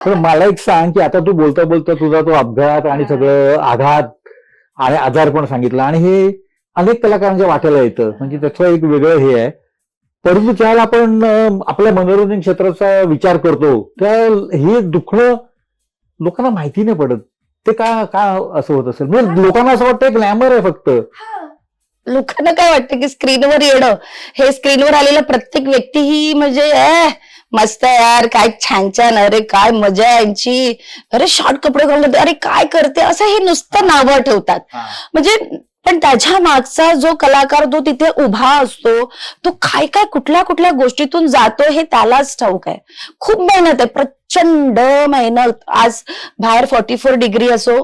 तर मला एक सांग की आता तू बोलता बोलता तुझा तो अपघात आणि सगळं आघात आणि आजार पण सांगितला आणि हे अनेक कलाकारांच्या वाट्याला येतं म्हणजे त्याचं एक वेगळं हे आहे. परंतु ज्यावेळेला आपण आपल्या मनोरंजन क्षेत्राचा विचार करतो त्या हे दुखणं लोकांना माहिती नाही पडत. ते का का असं होत असेल म्हणजे लोकांना असं वाटतं ग्लॅमर आहे फक्त. लोकांना काय वाटतं की स्क्रीनवर येणं हे स्क्रीनवर आलेला प्रत्येक व्यक्ती ही म्हणजे मस्त यार काय छान छान अरे काय मजा आहे यांची अरे शॉर्ट कपडे घालून अरे काय करते असं हे नुसतं नावं ठेवतात. म्हणजे पण त्याच्या मागचा जो कलाकार तो तिथे उभा असतो तो काय काय कुठल्या कुठल्या गोष्टीतून जातो हे त्यालाच ठाऊक आहे. खूप मेहनत आहे प्रचंड मेहनत. आज बाहेर 44 डिग्री असो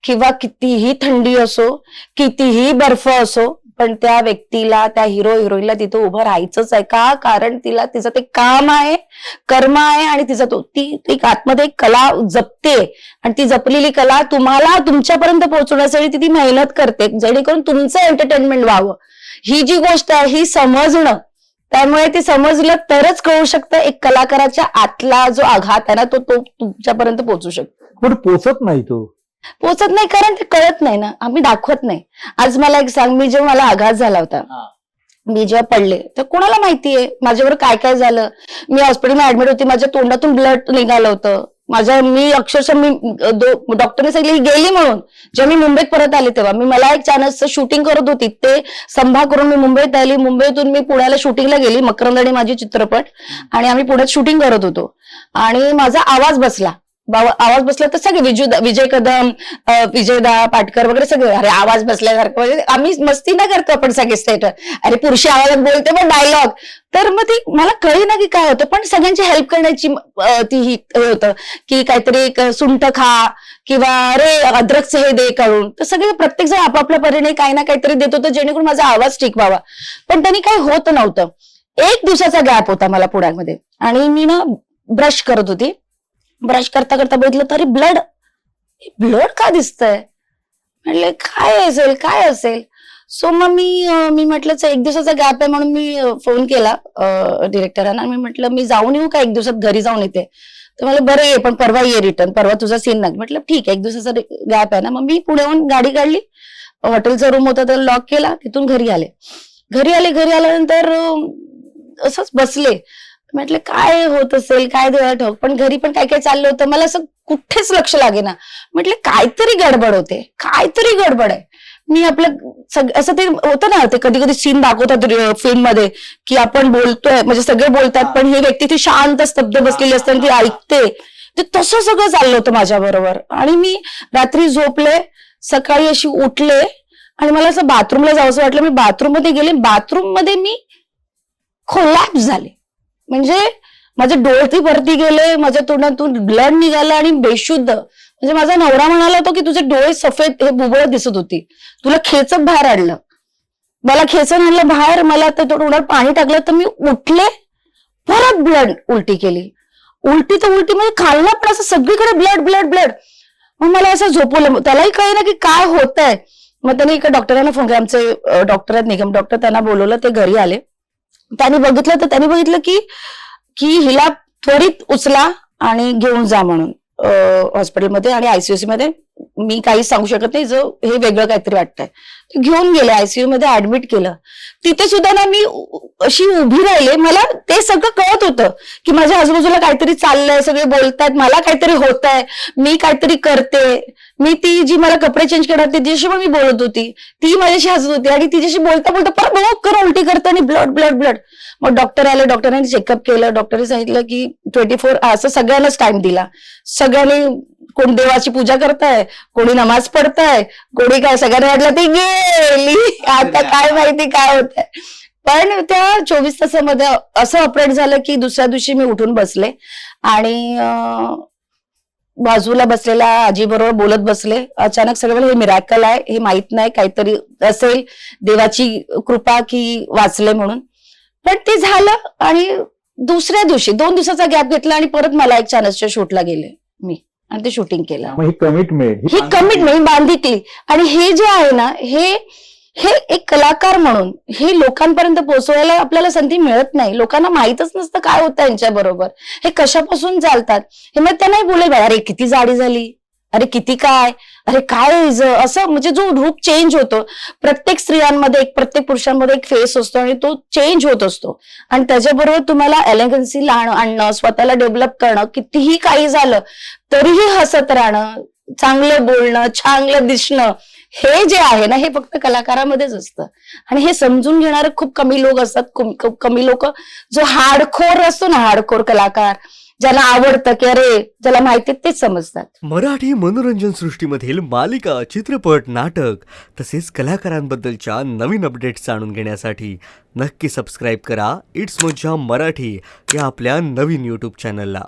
किंवा कितीही थंडी असो कितीही बर्फ असो पण त्या व्यक्तीला त्या हिरो हिरोईनला तिथं उभं राहायचंच आहे का कारण तिला तिचं ते काम आहे कर्म आहे आणि तिचा तो ती आतमध्ये एक कला जपते आणि ती जपलेली कला तुम्हाला तुमच्यापर्यंत पोहोचवण्यासाठी ती मेहनत करते जेणेकरून तुमचं एंटरटेनमेंट व्हावं. ही जी गोष्ट आहे ही समजणं त्यामुळे ती समजलं तरच कळू शकतं एक कलाकाराच्या आतला जो आघात आहे ना तो तुमच्यापर्यंत पोहोचू शकतो. पण पोचत नाही तो पोचत नाही कारण ते कळत नाही ना आम्ही दाखवत नाही. आज मला एक सांग मी जेव्हा मला आघात झाला होता मी जेव्हा पडले तर कोणाला माहितीये माझ्यावर काय काय झालं. मी हॉस्पिटलला ऍडमिट होती माझ्या तोंडातून ब्लड निघालं होतं मी अक्षरशः मी डॉक्टरने सांगितलं गेली म्हणून. जेव्हा मी मुंबईत परत आले तेव्हा मला एक चॅनलचं शूटिंग करत होती ते संभा करून मी मुंबईत आली. मुंबईतून मी पुण्याला शूटिंगला गेली मकरंद आणि माझी चित्रपट आणि आम्ही पुण्यात शूटिंग करत होतो आणि माझा आवाज बसला तर सगळे विजय कदम विजयदा पाटकर वगैरे सगळे अरे आवाज बसल्यासारखं म्हणजे आम्ही मस्ती ना करतो आपण सगळे स्टेटर अरे पुरुषी आवाजात बोलते पण डायलॉग. तर मग ती मला कळली ना की काय होतं पण सगळ्यांची हेल्प करण्याची ती ही होतं की काहीतरी सुंठ खा किंवा अरे अद्रकचं हे दे काढून. तर सगळे प्रत्येक जण आपापल्या परीने काही ना काहीतरी देत होतं जेणेकरून माझा आवाज ठीक व्हावा. पण त्यांनी काही होत नव्हतं. 1 दिवसाचा गॅप होता मला पुण्यामध्ये आणि मी ना ब्रश करत होती. ब्रश करता करता बघितलं तरी ब्लड का दिसतंय म्हटलं काय असेल. सो मग मी म्हटलं 1 दिवसाचा गॅप आहे म्हणून मी फोन केला डिरेक्टरांना. मी म्हटलं मी जाऊन येऊ का 1 दिवसात घरी जाऊन येते. तर मला बरं ये पण परवा ये रिटर्न परवा तुझा सीन नाही. म्हटलं ठीक आहे 1 दिवसाचा गॅप आहे ना. मग मी पुण्याहून गाडी काढली हॉटेलचा रूम होता तर लॉक केला तिथून घरी आल्यानंतर असंच बसले. म्हटलं काय होत असेल काय देवाला ठाऊक. पण घरी पण काय काय चाललं होतं मला असं कुठेच लक्ष लागेना. म्हटलं काहीतरी गडबड आहे. मी आपलं असं ते होतं ना ते कधी कधी सीन दाखवतात फिल्म मध्ये की आपण बोलतोय म्हणजे सगळे बोलतात पण ही व्यक्ती ती शांत स्तब्ध बसलेली असते आणि ती ऐकते. ते तसं सगळं चाललं होतं माझ्या बरोबर. आणि मी रात्री झोपले सकाळी अशी उठले आणि मला असं बाथरूमला जावंसं वाटलं. मी बाथरूम मध्ये गेले बाथरूम मध्ये मी कोलॅप्स झाले. म्हणजे माझे डोळे वरती गेले माझ्या तोंडातून ब्लड निघालं आणि बेशुद्ध. म्हणजे माझा नवरा म्हणाला होता की तुझे डोळे सफेद हे बुबळ दिसत होती तुला खेचत बाहेर आणलं. मला खेचून आणलं बाहेर मला तर तोंडात पाणी टाकलं तर मी उठले परत ब्लड उलटी केली. उलटी म्हणजे खाल्ला पण असं सगळीकडे ब्लड. मग मला असं झोपवलं त्यालाही कळेना की काय होत आहे. मग त्यांनी एका डॉक्टरांना फोन केला आमचे डॉक्टर आहेत निगम डॉक्टर त्यांना बोलवलं ते घरी आले. त्यांनी बघितलं की हिला त्वरित उचला आणि घेऊन जा म्हणून हॉस्पिटलमध्ये आणि आयसीयूसी मध्ये. मी काही सांगू शकत नाही जो हे वेगळं काहीतरी वाटतंय. घेऊन गेले आयसीयू मध्ये ऍडमिट केलं. तिथे सुद्धा ना मी अशी उभी राहिले मला ते सगळं कळत होतं की माझ्या आजूबाजूला काहीतरी चाललंय सगळे बोलतायत मला काहीतरी होत आहे मी काहीतरी करते. मी ती जी मला कपडे चेंज करणार तिच्याशी पण मी बोलत होती ती माझ्याशी हसत होती आणि तिच्याशी बोलता परत उलटी करते आणि ब्लड. मग डॉक्टर आले डॉक्टरांनी चेकअप केलं. डॉक्टरने सांगितलं की 24 असं सगळ्यांनाच टाइम दिला. सगळ्यांनी कोण देवाची पूजा करताय कोणी नमाज पडताय कोणी काय सगळ्यांना वाटलं ती गेली आता काय माहिती काय होत आहे. पण त्या 24 तासामध्ये असं ऑपरेट झालं की दुसऱ्या दिवशी मी उठून बसले आणि बाजूला बसलेल्या आजी बरोबर बोलत बसले. अचानक सगळं हे मिरॅकल आहे हे माहित नाही काहीतरी असेल देवाची कृपा की वाचले म्हणून. पण ते झालं आणि दुसऱ्या दिवशी 2 दिवसाचा गॅप घेतला आणि परत मला एक चॅनलच्या शूटला गेले मी आणि ते शूटिंग केलं. ही कमिटमेंट बांधितली. आणि हे जे आहे ना हे हे एक कलाकार म्हणून हे लोकांपर्यंत पोहोचवायला आपल्याला संधी मिळत नाही. लोकांना माहीतच नसतं काय होतं यांच्या बरोबर, हे कशापासून चालतात. हे मग त्यांनाही बोलेल, अरे किती जाडी झाली, अरे किती काय, अरे काय असं, म्हणजे जो रूप चेंज होतो प्रत्येक स्त्रियांमध्ये, प्रत्येक पुरुषांमध्ये एक फेस असतो आणि तो चेंज होत असतो. आणि त्याच्याबरोबर तुम्हाला एलिगन्सी आणणं, स्वतःला डेव्हलप करणं, कितीही काही झालं तरीही हसत राहणं, चांगलं बोलणं, चांगलं दिसणं, हे जे आहे ना हे फक्त कलाकारामध्येच असतं. आणि हे समजून घेणारे खूप कमी लोक असतात. खूप कमी लोक, जो हार्डकोर असतो ना, हार्डकोर कलाकार, ज्याला आवडतं की अरे ज्याला माहिती तेच समजतात. मराठी मनोरंजन सृष्टीमधील मालिका, चित्रपट, नाटक तसेच कलाकारांबद्दलच्या नवीन अपडेट्स जाणून घेण्यासाठी नक्की सबस्क्राईब करा इट्स मज्जा मराठी या आपल्या नवीन YouTube चॅनलला.